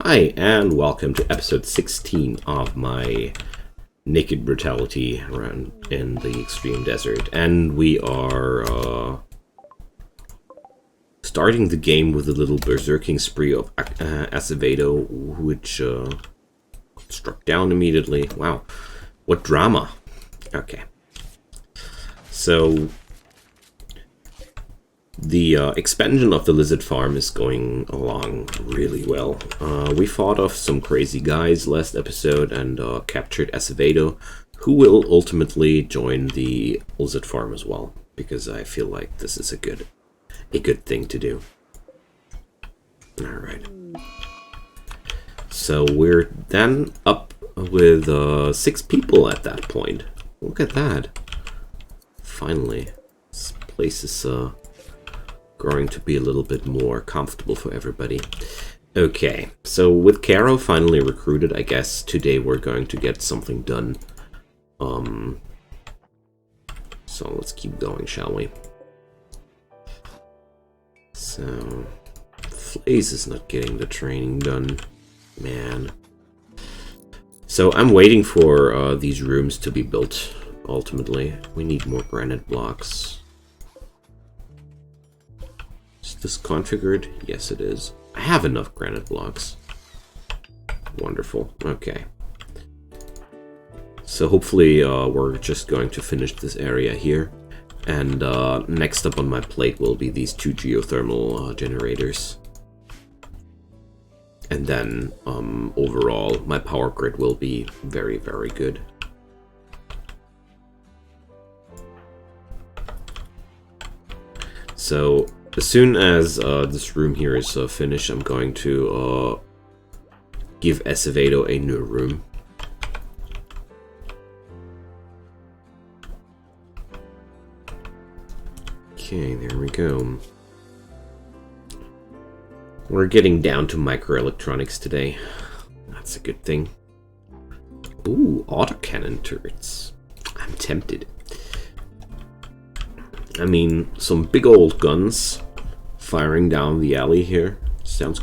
Hi, and welcome to episode 16 of my Naked Brutality run in the Extreme Desert. And we are starting the game with a little berserking spree of Acevedo, which struck down immediately. Wow, what drama. Okay. So the expansion of the lizard farm is going along really well. We fought off some crazy guys last episode and captured Acevedo, who will ultimately join the lizard farm as well, because I feel like this is a good thing to do. Alright. So we're then up with 6 people at that point. Look at that. Finally. This place is growing to be a little bit more comfortable for everybody. Okay, so with Caro finally recruited, I guess today we're going to get something done. So let's keep going, shall we? So Flaze is not getting the training done, man. So I'm waiting for these rooms to be built. Ultimately, we need more granite blocks. Is this configured? Yes, it is. I have enough granite blocks. Wonderful. Okay. So hopefully we're just going to finish this area here. And next up on my plate will be these 2 geothermal generators. And then overall my power grid will be very, very good. So as soon as this room here is finished, I'm going to give Acevedo a new room. Okay, there we go. We're getting down to microelectronics today. That's a good thing. Ooh, autocannon turrets. I'm tempted. I mean, some big old guns firing down the alley here. Sounds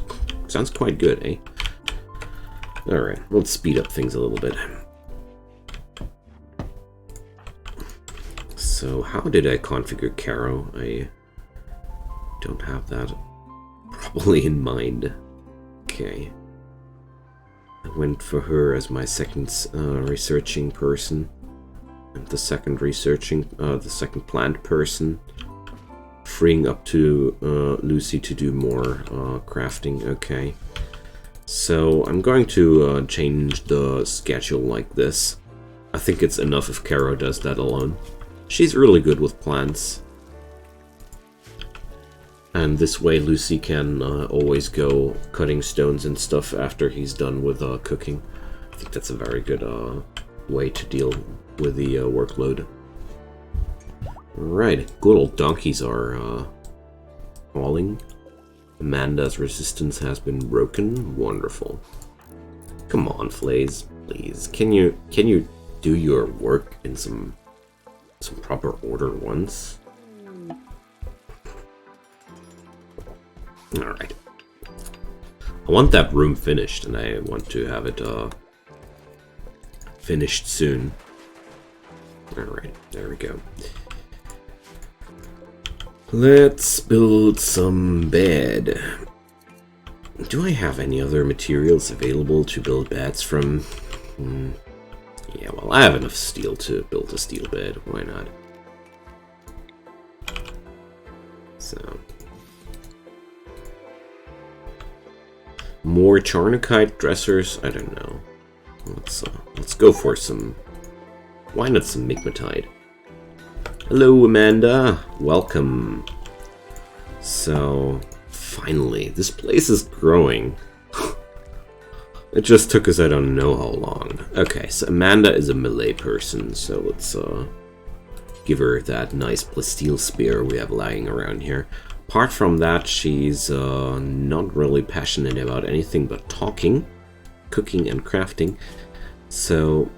quite good, eh? Alright, let's speed up things a little bit. So, how did I configure Caro? I don't have that probably in mind. Okay. I went for her as my second researching person. And the second plant person, freeing up to Lucy to do more crafting. Okay, so I'm going to change the schedule like this. I think it's enough if Caro does that alone. She's really good with plants, and this way Lucy can always go cutting stones and stuff after he's done with cooking. I think that's a very good way to deal with the workload. Right, good old donkeys are hauling. Amanda's resistance has been broken. Wonderful. Come on, Flaze, please. Can you do your work in some proper order once? All right. I want that room finished, and I want to have it finished soon. Alright, there we go. Let's build some bed. Do I have any other materials available to build beds from? Yeah, well, I have enough steel to build a steel bed. Why not? So. More charnokite dressers? I don't know. Let's go for some. Why not some migmatite? Hello, Amanda. Welcome. So, finally, this place is growing. It just took us I don't know how long. Okay, so Amanda is a melee person, so let's give her that nice plasteel spear we have lying around here. Apart from that, she's not really passionate about anything but talking, cooking, and crafting. So,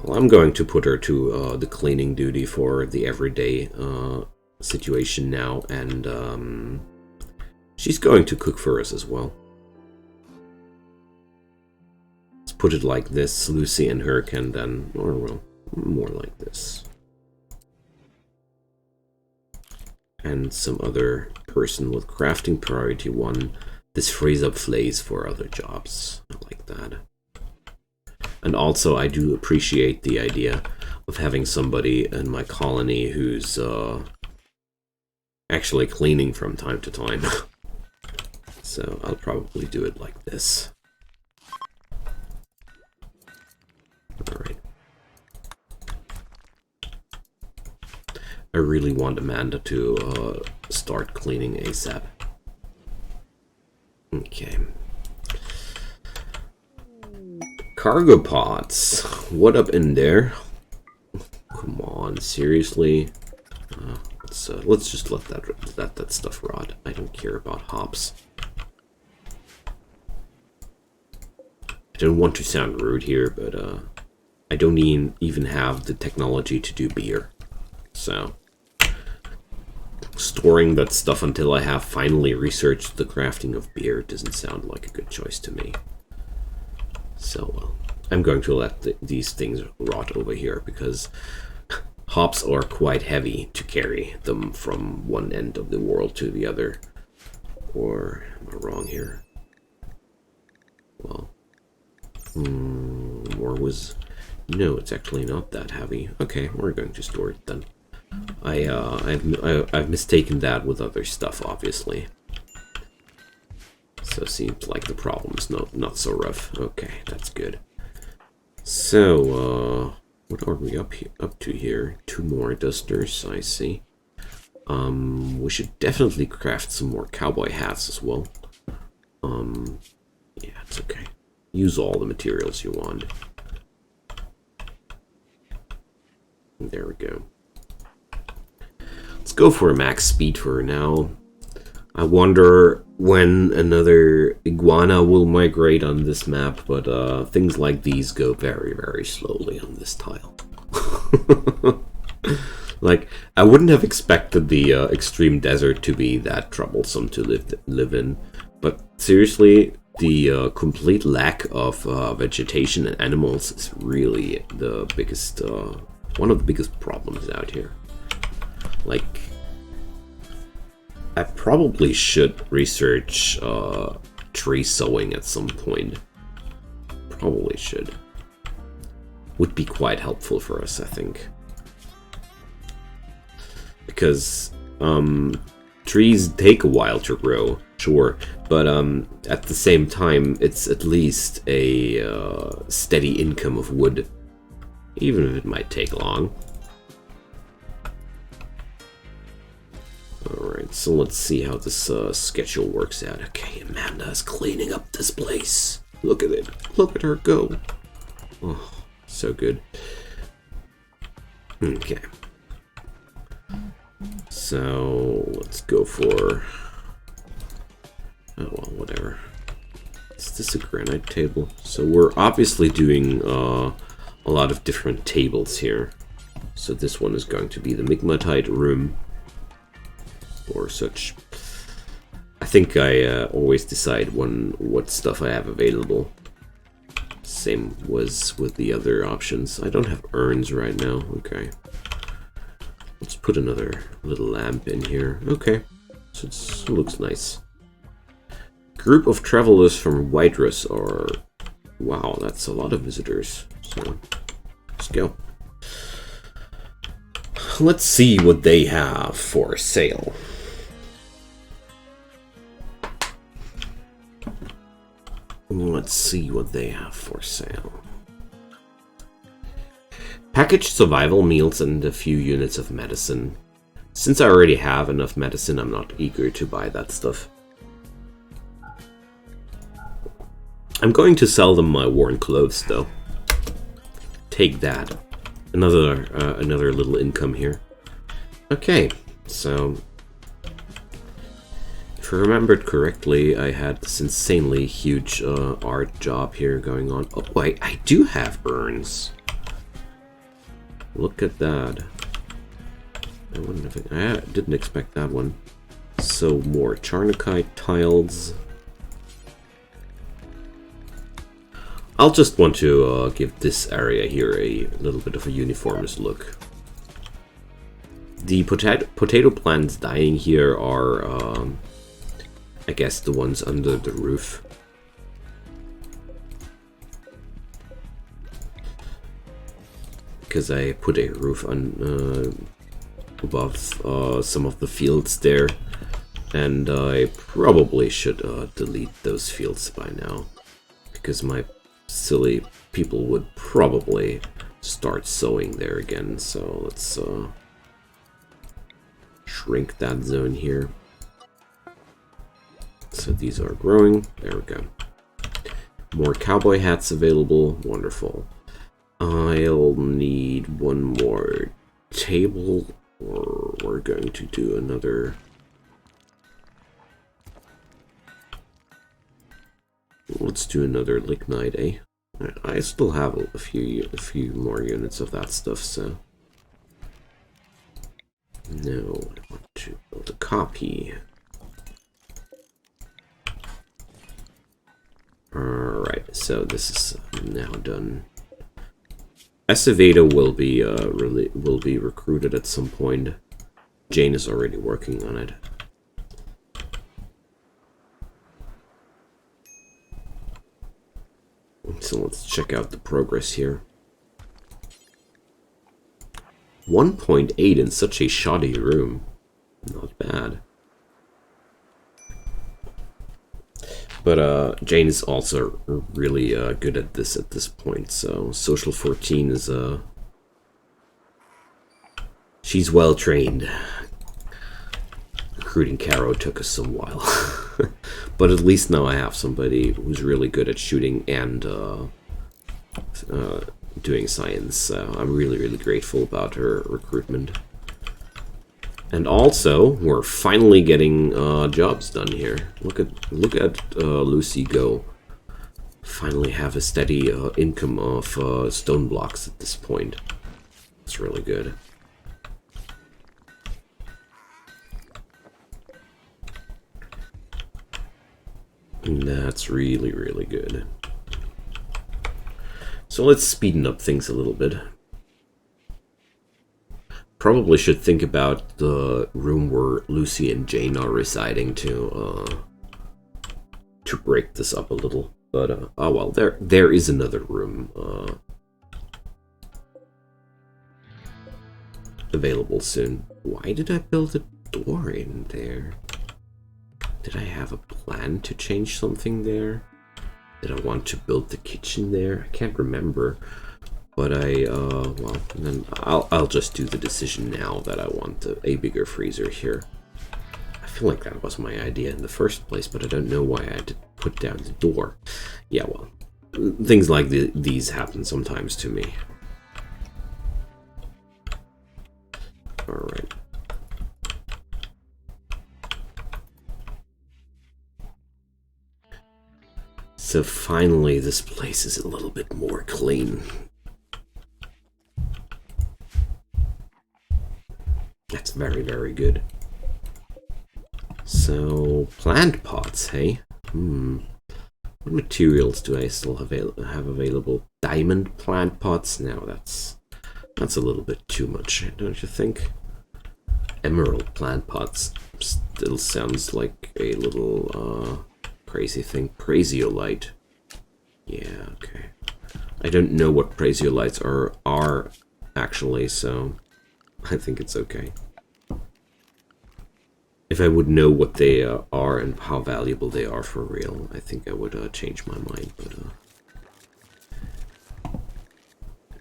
well, I'm going to put her to the cleaning duty for the everyday situation now, and She's going to cook for us as well. Let's put it like this. Lucy and her can then, or well, more like this. And some other person with crafting priority 1. This frees up flays for other jobs. I like that. And also, I do appreciate the idea of having somebody in my colony who's actually cleaning from time to time. So I'll probably do it like this. Alright. I really want Amanda to start cleaning ASAP. Okay. Cargo pods. What up in there? Come on, seriously? Let's just let that stuff rot. I don't care about hops. I don't want to sound rude here, but I don't even have the technology to do beer. So storing that stuff until I have finally researched the crafting of beer doesn't sound like a good choice to me. So, well, I'm going to let these things rot over here, because hops are quite heavy to carry them from one end of the world to the other. Or am I wrong here? Well, or was... No, it's actually not that heavy. Okay, we're going to store it then. I've mistaken that with other stuff, obviously. So it seems like the problem's not so rough. Okay, that's good. So, what are we up to here? 2 more dusters, I see. We should definitely craft some more cowboy hats as well. Yeah, it's okay. Use all the materials you want. There we go. Let's go for a max speed for now. I wonder when another iguana will migrate on this map, but things like these go very, very slowly on this tile. Like, I wouldn't have expected the extreme desert to be that troublesome to live in, but seriously, the complete lack of vegetation and animals is really the biggest, one of the biggest problems out here. Like, I probably should research tree sowing at some point. Probably should. Would be quite helpful for us, I think. Because trees take a while to grow, sure, but at the same time, it's at least a steady income of wood, even if it might take long. Alright, so let's see how this schedule works out. Okay, Amanda is cleaning up this place. Look at it. Look at her go. Oh, so good. Okay. So, let's go for... Oh, well, whatever. Is this a granite table? So we're obviously doing a lot of different tables here. So this one is going to be the Migmatite room. Or such. I think I always decide what stuff I have available. Same was with the other options. I don't have urns right now. Okay. Let's put another little lamp in here. Okay. So it looks nice. Group of travelers from Whiterus are... Wow, that's a lot of visitors. So, let's go. Let's see what they have for sale. Let's see what they have for sale. Packaged survival meals and a few units of medicine. Since I already have enough medicine, I'm not eager to buy that stuff. I'm going to sell them my worn clothes, though. Take that. Another little income here. Okay, so... If I remembered correctly, I had this insanely huge art job here going on. Oh, I do have urns. Look at that. I didn't expect that one. So more Charnokite tiles. I'll just want to give this area here a little bit of a uniformist look. The potato plants dying here are, I guess, the ones under the roof. Because I put a roof on above some of the fields there, and I probably should delete those fields by now, because my silly people would probably start sowing there again. So let's shrink that zone here. So these are growing. There we go. More cowboy hats available. Wonderful. I'll need one more table, or we're going to do another. Let's do another lignite, eh? I still have a few more units of that stuff, so. No, I want to build a copy. Alright, so this is now done. Acevedo will be recruited at some point. Jane is already working on it. So let's check out the progress here. 1.8 in such a shoddy room. Not bad. But Jane is also really good at this point, so Social 14 is she's well trained. Recruiting Caro took us some while. But at least now I have somebody who's really good at shooting and doing science, so I'm really grateful about her recruitment. And also, we're finally getting jobs done here. Look at Lucy go. Finally have a steady income of stone blocks at this point. It's really good. And that's really good. So let's speeden up things a little bit. Probably should think about the room where Lucy and Jane are residing to break this up a little. But oh well, there is another room available soon. Why did I build a door in there? Did I have a plan to change something there? Did I want to build the kitchen there? I can't remember. But well, then I'll just do the decision now that I want a bigger freezer here. I feel like that was my idea in the first place, but I don't know why I had to put down the door. Yeah, well, things like these happen sometimes to me. Alright. So finally, this place is a little bit more clean. That's very good. So, plant pots, hey? What materials do I still have available? Diamond plant pots? Now that's a little bit too much, don't you think? Emerald plant pots still sounds like a little crazy thing. Prasiolite. Yeah, okay. I don't know what prasiolites are actually, so I think it's okay. If I would know what they are and how valuable they are for real, I think I would change my mind, but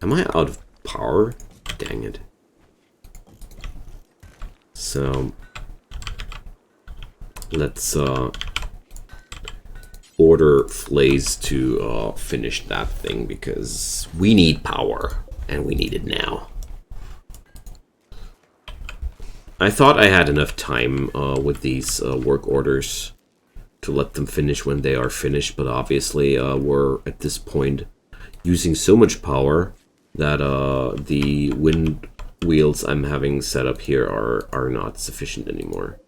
am I out of power? Dang it. So let's order Flaze to finish that thing, because we need power and we need it now. I thought I had enough time with these work orders to let them finish when they are finished, but obviously we're at this point using so much power that the wind wheels I'm having set up here are not sufficient anymore.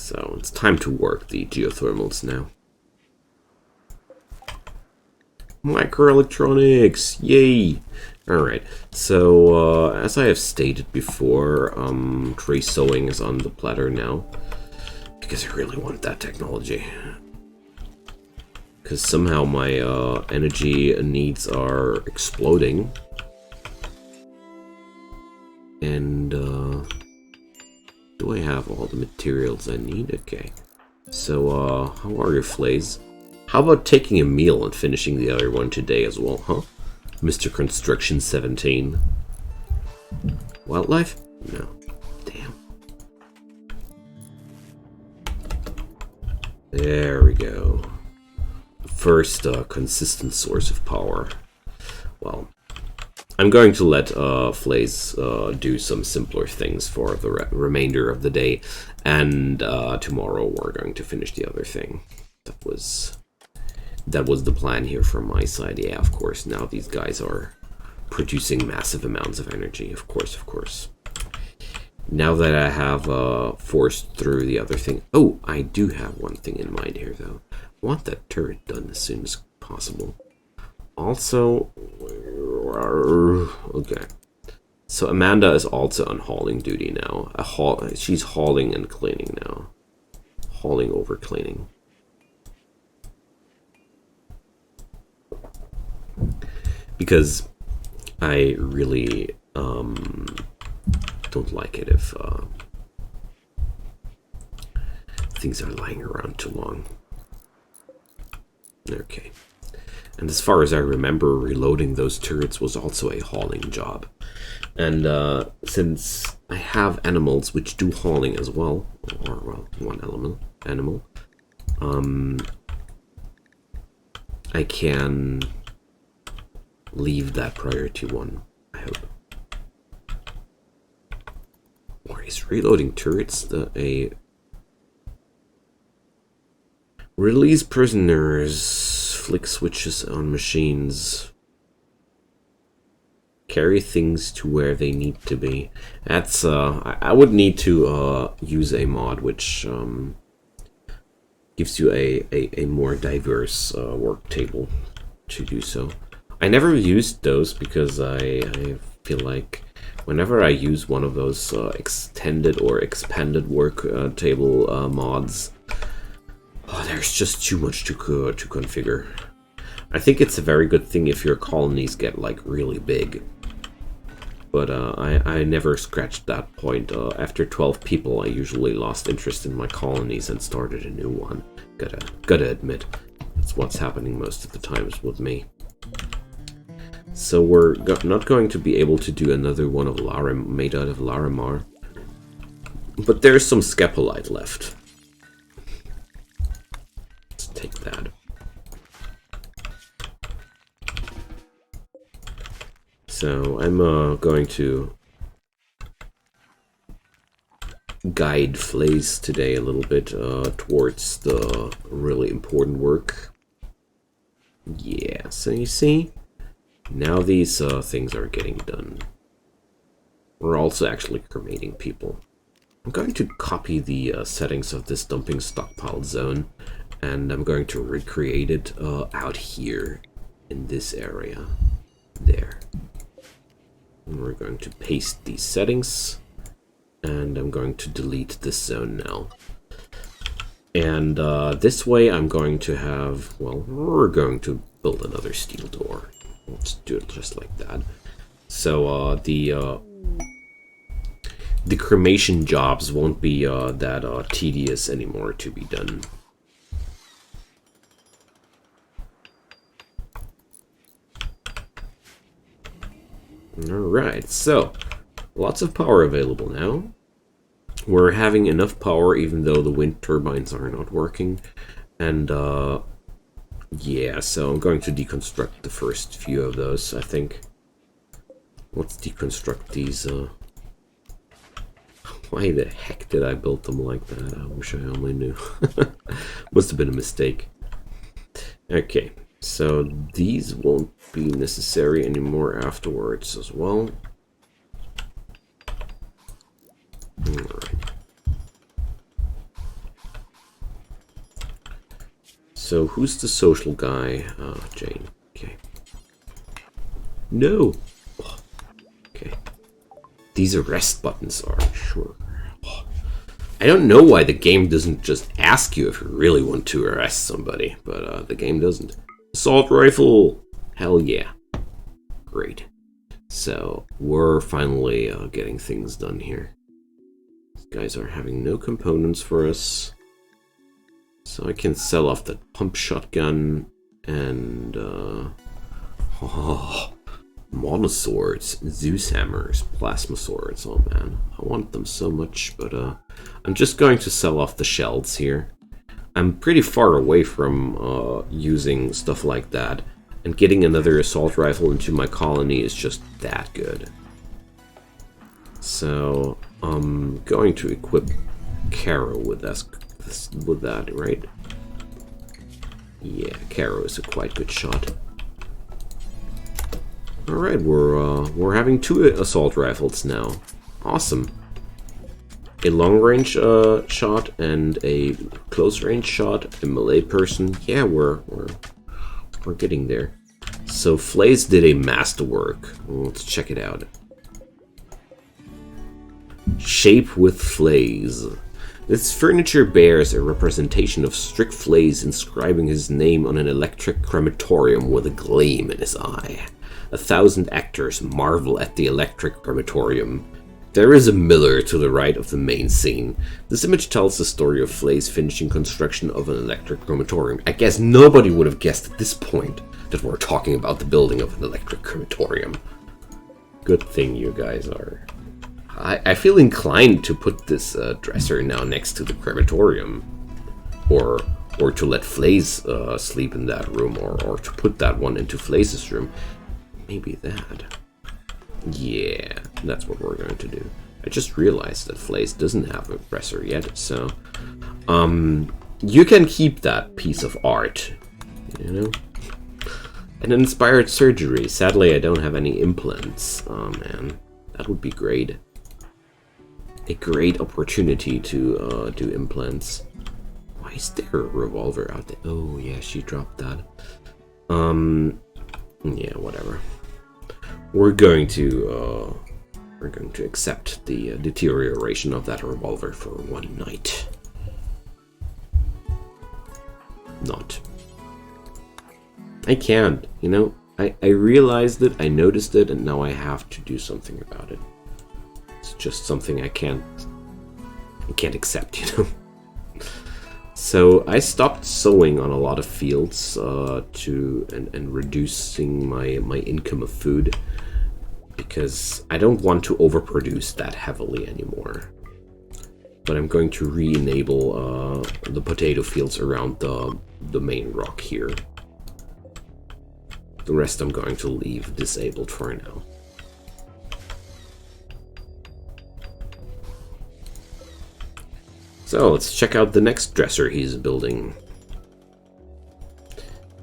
So it's time to work the geothermals now. Microelectronics! Yay! Alright, so as I have stated before, tree sowing is on the platter now. Because I really want that technology. Because somehow my energy needs are exploding. And do I have all the materials I need? Okay. So how are your flays? How about taking a meal and finishing the other one today as well, huh? Mr. Construction 17. Wildlife? No. Damn. There we go. First consistent source of power. Well, I'm going to let Flays do some simpler things for the remainder of the day, and tomorrow we're going to finish the other thing. That was the plan here from my side. Yeah, of course. Now these guys are producing massive amounts of energy. Of course. Now that I have forced through the other thing. Oh, I do have one thing in mind here, though. I want that turret done as soon as possible. Also, okay. So Amanda is also on hauling duty now. She's hauling and cleaning now. Hauling over cleaning. Because I really don't like it if things are lying around too long. Okay. And as far as I remember, reloading those turrets was also a hauling job. And since I have animals which do hauling as well, or well, one animal, I can leave that priority one, I hope. Or is reloading turrets a release prisoners, flick switches on machines, carry things to where they need to be? That's I would need to use a mod which gives you a more diverse work table to do so. I never used those because I feel like whenever I use one of those extended or expanded work table mods, there's just too much to configure. I think it's a very good thing if your colonies get like really big. But I never scratched that point. After 12 people, I usually lost interest in my colonies and started a new one. Gotta admit, that's what's happening most of the times with me. So we're not going to be able to do another one of made out of Larimar. But there's some scapolite left. Let's take that. So I'm going to guide Flays today a little bit towards the really important work. Yeah, so you see? Now these things are getting done. We're also actually cremating people. I'm going to copy the settings of this dumping stockpile zone, and I'm going to recreate it out here in this area. There. And we're going to paste these settings, and I'm going to delete this zone now. And this way I'm going to have, well, we're going to build another steel door. Let's do it just like that. So the cremation jobs won't be that tedious anymore to be done. Alright, so lots of power available now. We're having enough power even though the wind turbines are not working. And yeah, so I'm going to deconstruct the first few of those, I think. Let's deconstruct these. Why the heck did I build them like that? I wish I only knew. Must have been a mistake. Okay, so these won't be necessary anymore afterwards as well. Alright. So who's the social guy? Jane. Okay. No. Oh, okay. These arrest buttons are sure. Oh. I don't know why the game doesn't just ask you if you really want to arrest somebody, but the game doesn't. Assault rifle! Hell yeah. Great. So, we're finally getting things done here. These guys are having no components for us. So I can sell off the pump shotgun and monoswords, Zeus hammers, plasma swords. Oh man, I want them so much, but I'm just going to sell off the shells here. I'm pretty far away from using stuff like that, and getting another assault rifle into my colony is just that good. So I'm going to equip Kara with that, right? Yeah, Kara is a quite good shot. All right, we're having 2 assault rifles now. Awesome. A long-range shot and a close-range shot. A melee person. Yeah, we're getting there. So Flays did a masterwork. Let's check it out. Shape with Flays. This furniture bears a representation of Strict Flays inscribing his name on an electric crematorium with a gleam in his eye. 1,000 actors marvel at the electric crematorium. There is a miller to the right of the main scene. This image tells the story of Flay's finishing construction of an electric crematorium. I guess nobody would have guessed at this point that we're talking about the building of an electric crematorium. Good thing you guys are. I feel inclined to put this dresser now next to the crematorium. Or to let Flays sleep in that room, or to put that one into Flays' room. Maybe that. Yeah, that's what we're going to do. I just realized that Flays doesn't have a dresser yet, so you can keep that piece of art, you know? An inspired surgery. Sadly, I don't have any implants. Oh man, that would be great. A great opportunity to do implants. Why is there a revolver out there? Oh yeah, she dropped that. Yeah, whatever. We're going to accept the deterioration of that revolver for one night. Not. I can't, you know. I realized it, I noticed it, and now I have to do something about it. It's just something I can't accept, you know. So I stopped sowing on a lot of fields and reducing my income of food, because I don't want to overproduce that heavily anymore. But I'm going to re-enable the potato fields around the main rock here. The rest I'm going to leave disabled for now. So let's check out the next dresser he's building.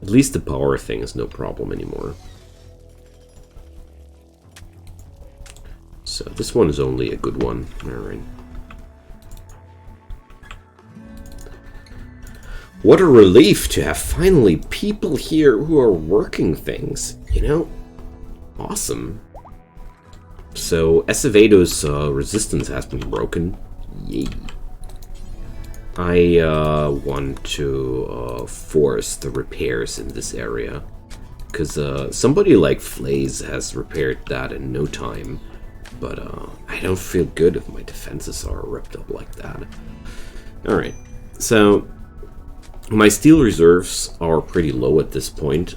At least the power thing is no problem anymore. So this one is only a good one. Alright. What a relief to have finally people here who are working things, you know? Awesome. So Acevedo's resistance has been broken. Yay. I want to force the repairs in this area, because somebody like Flays has repaired that in no time, but I don't feel good if my defenses are ripped up like that. Alright, so my steel reserves are pretty low at this point.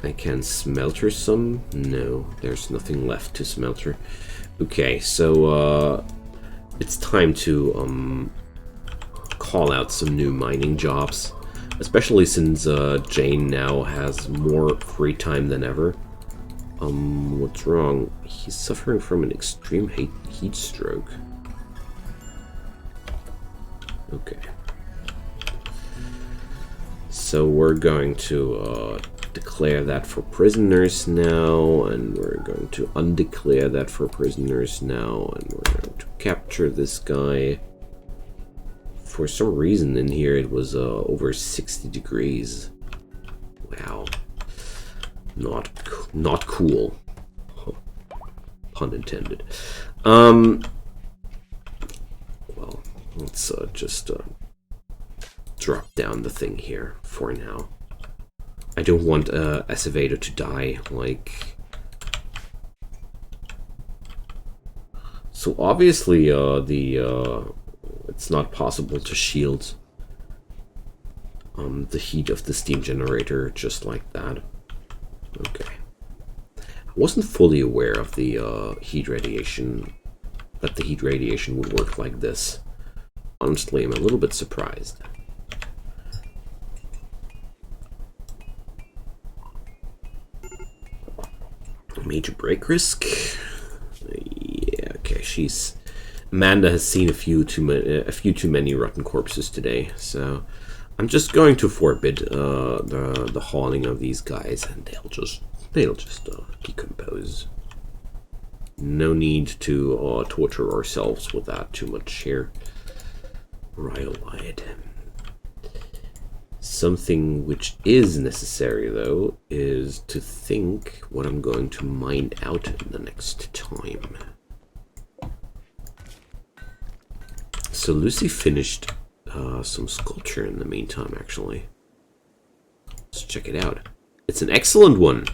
I can smelter some? No, there's nothing left to smelter. Okay, so it's time to call out some new mining jobs, especially since Jane now has more free time than ever. What's wrong? He's suffering from an extreme heat stroke. Okay. So we're going to declare that for prisoners now, and we're going to undeclare that for prisoners now, and we're going to capture this guy for some reason in here it was over 60 degrees. Wow. Not cool. Pun intended. Well, let's just drop down the thing here for now. I don't want Acevedo to die, like... So obviously it's not possible to shield the heat of the steam generator just like that. Okay. I wasn't fully aware of the heat radiation, that the heat radiation would work like this. Honestly, I'm a little bit surprised. Major break risk. Yeah, okay. Amanda has seen a few too many rotten corpses today, so I'm just going to forbid the hauling of these guys, and they'll just decompose. No need to torture ourselves with that too much here. Rhyolite. Something which is necessary, though, is to think what I'm going to mine out in the next time. So Lucy finished some sculpture in the meantime, actually. Let's check it out. It's an excellent one.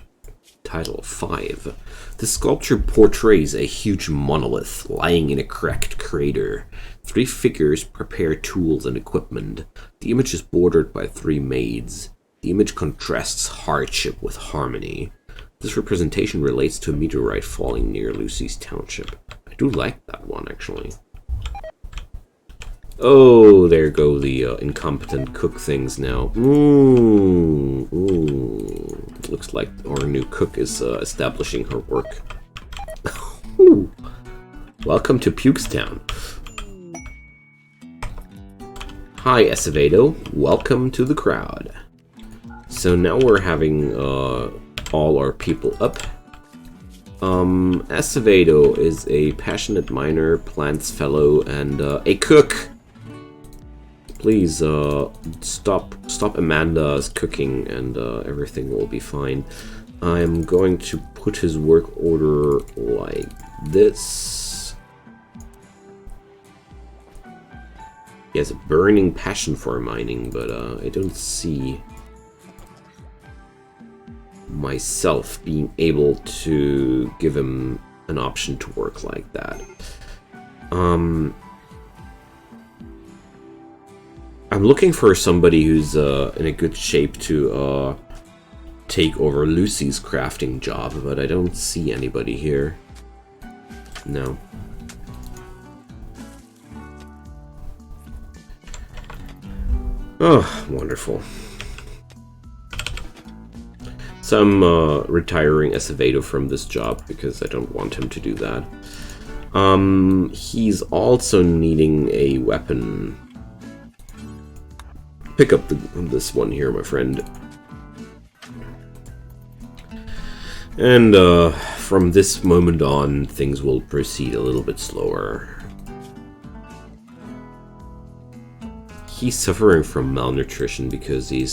Title 5. The sculpture portrays a huge monolith lying in a cracked crater. 3 figures prepare tools and equipment. The image is bordered by 3 maids. The image contrasts hardship with harmony. This representation relates to a meteorite falling near Lucy's township. I do like that one, actually. Oh, there go the incompetent cook things now. Ooh. It looks like our new cook is establishing her work. Welcome to Pukestown. Hi, Acevedo. Welcome to the crowd. So now we're having all our people up. Acevedo is a passionate miner, plants fellow, and a cook. Please stop Amanda's cooking, and everything will be fine. I'm going to put his work order like this. He has a burning passion for mining, but I don't see myself being able to give him an option to work like that. I'm looking for somebody who's in a good shape to take over Lucy's crafting job, but I don't see anybody here. No. Oh, wonderful. So I'm retiring Acevedo from this job because I don't want him to do that. He's also needing a weapon. Pick up this one here, my friend. And from this moment on, things will proceed a little bit slower. He's suffering from malnutrition because he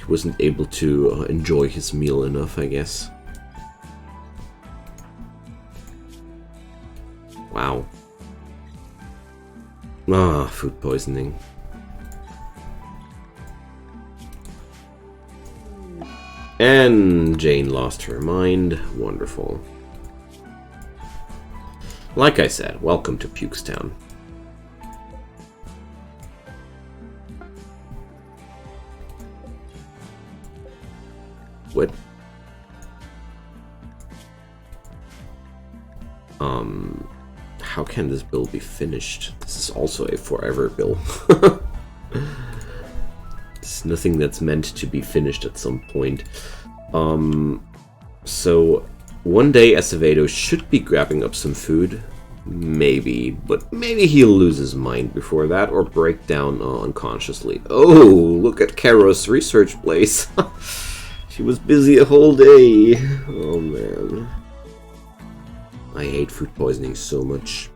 wasn't able to enjoy his meal enough, I guess. Wow. Ah, food poisoning. And Jane lost her mind. Wonderful. Like I said, welcome to Pukestown. What? How can this build be finished? This is also a forever build. It's nothing that's meant to be finished at some point. So one day Acevedo should be grabbing up some food. Maybe, but maybe he'll lose his mind before that or break down unconsciously. Oh, look at Karo's research place. She was busy a whole day. Oh man. I hate food poisoning so much.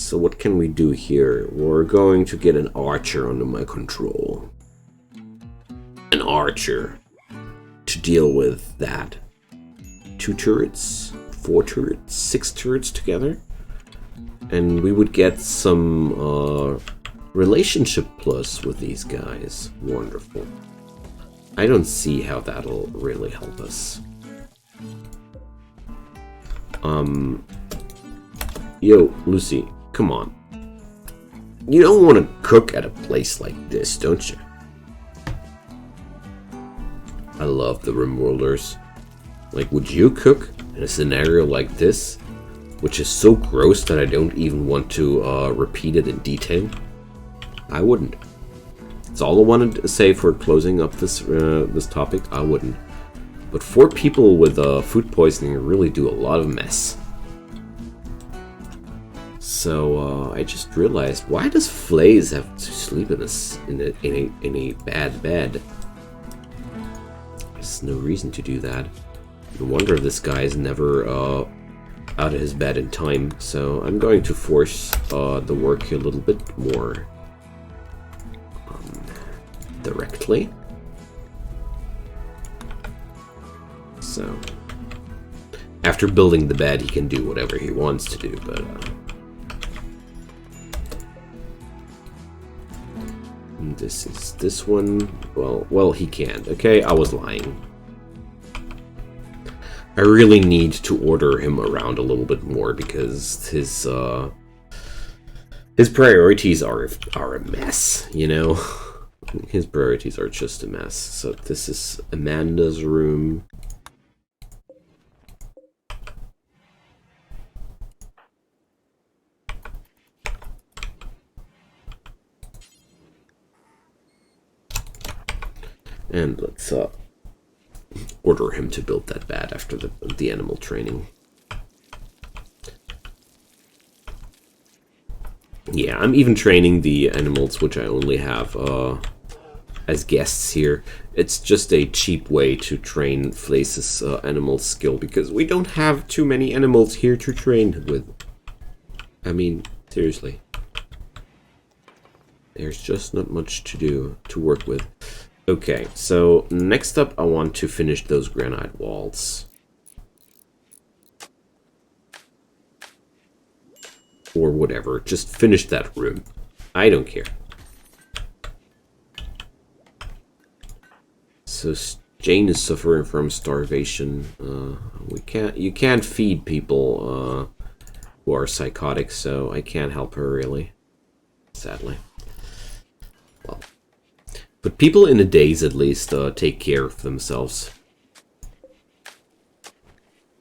So what can we do here? We're going to get an archer under my control. An archer to deal with that. 2 turrets, 4 turrets, 6 turrets together. And we would get some relationship plus with these guys. Wonderful. I don't see how that'll really help us. Yo, Lucy, come on. You don't want to cook at a place like this, don't you? I love the Rimworlders. Like, would you cook in a scenario like this? Which is so gross that I don't even want to repeat it in detail? I wouldn't. That's all I wanted to say for closing up this this topic. I wouldn't. But 4 people with food poisoning really do a lot of mess. So I just realized, why does Flays have to sleep in a bad bed? There's no reason to do that. No wonder this guy is never out of his bed in time. So I'm going to force the work a little bit more directly. So after building the bed, he can do whatever he wants to do, but this is this one. Well, he can't. Okay, I was lying. I really need to order him around a little bit more because his priorities are a mess, you know? His priorities are just a mess. So this is Amanda's room. And let's order him to build that bed after the animal training. Yeah, I'm even training the animals, which I only have as guests here. It's just a cheap way to train Flace's animal skill, because we don't have too many animals here to train with. I mean, seriously. There's just not much to work with. Okay, so next up I want to finish those granite walls. Or whatever, just finish that room. I don't care. So Jane is suffering from starvation. You can't feed people who are psychotic, so I can't help her really. Sadly. Well. But people in the days, at least, take care of themselves.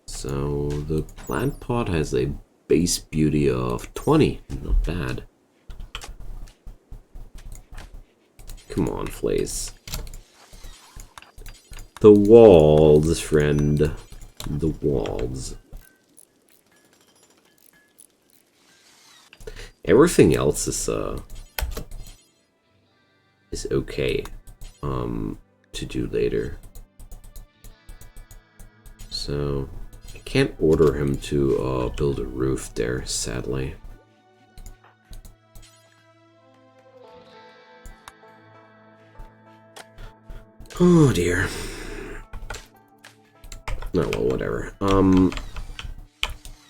So the plant pot has a base beauty of 20. Not bad. Come on, Flays. The walls, friend. The walls. Everything else is okay to do later. So I can't order him to build a roof there, sadly. Oh dear. No, well, whatever.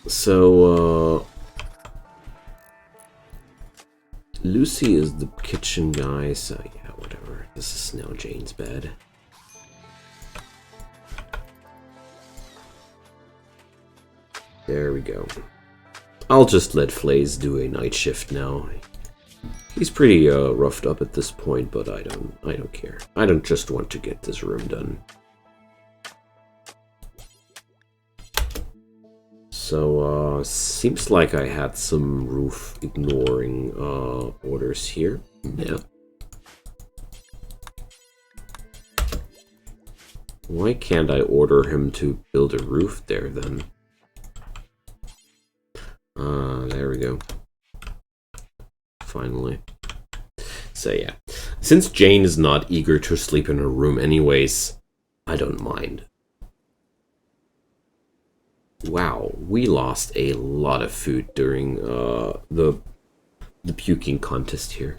So Lucy is the kitchen guy, so yeah, whatever. This is now Jane's bed. There we go. I'll just let Flays do a night shift now. He's pretty roughed up at this point, but I don't care. I don't just want to get this room done. So seems like I had some roof ignoring orders here. Yeah. Why can't I order him to build a roof there then? There we go. Finally. So yeah, since Jane is not eager to sleep in her room anyways, I don't mind. Wow, we lost a lot of food during the puking contest here.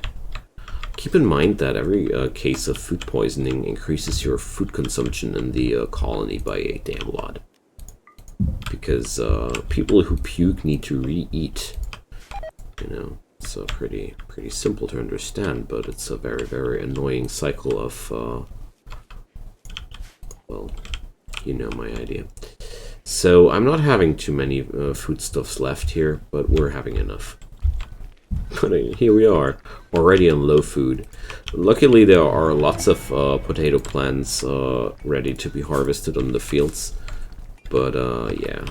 Keep in mind that every case of food poisoning increases your food consumption in the colony by a damn lot. Because people who puke need to re-eat. You know, it's pretty simple to understand, but it's a very, very annoying cycle of, well, you know my idea. So I'm not having too many foodstuffs left here, but we're having enough. But here we are, already on low food. Luckily, there are lots of potato plants ready to be harvested on the fields. But yeah,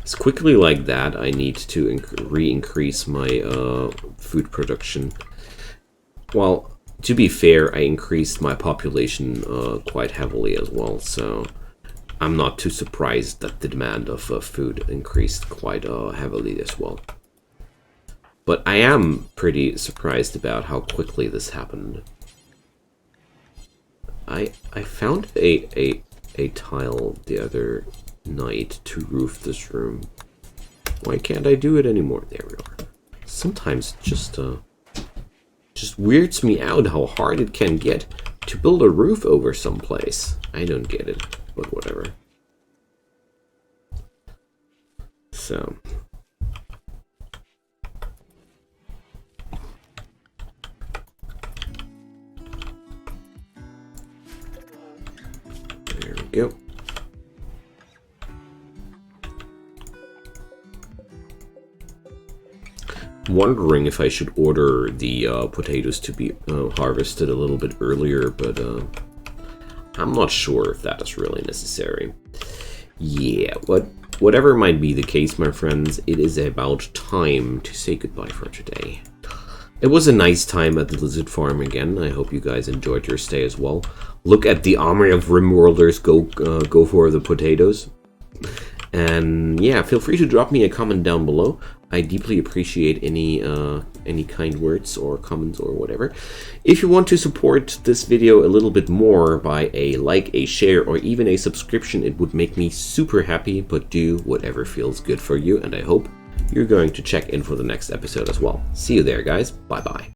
as quickly like that, I need to re-increase my food production. Well, to be fair, I increased my population quite heavily as well, so I'm not too surprised that the demand of food increased quite heavily as well. But I am pretty surprised about how quickly this happened. I found a tile the other night to roof this room. Why can't I do it anymore? There we are. Sometimes just weirds me out how hard it can get to build a roof over someplace. I don't get it, but whatever. So there we go. Wondering if I should order the potatoes to be harvested a little bit earlier, but I'm not sure if that is really necessary. Yeah, whatever might be the case, my friends, it is about time to say goodbye for today. It was a nice time at the lizard farm again. I hope you guys enjoyed your stay as well. Look at the army of Rimworlders go for the potatoes. And yeah, feel free to drop me a comment down below. I deeply appreciate any kind words or comments or whatever. If you want to support this video a little bit more by a like, a share, or even a subscription, it would make me super happy, but do whatever feels good for you, and I hope you're going to check in for the next episode as well. See you there, guys. Bye-bye.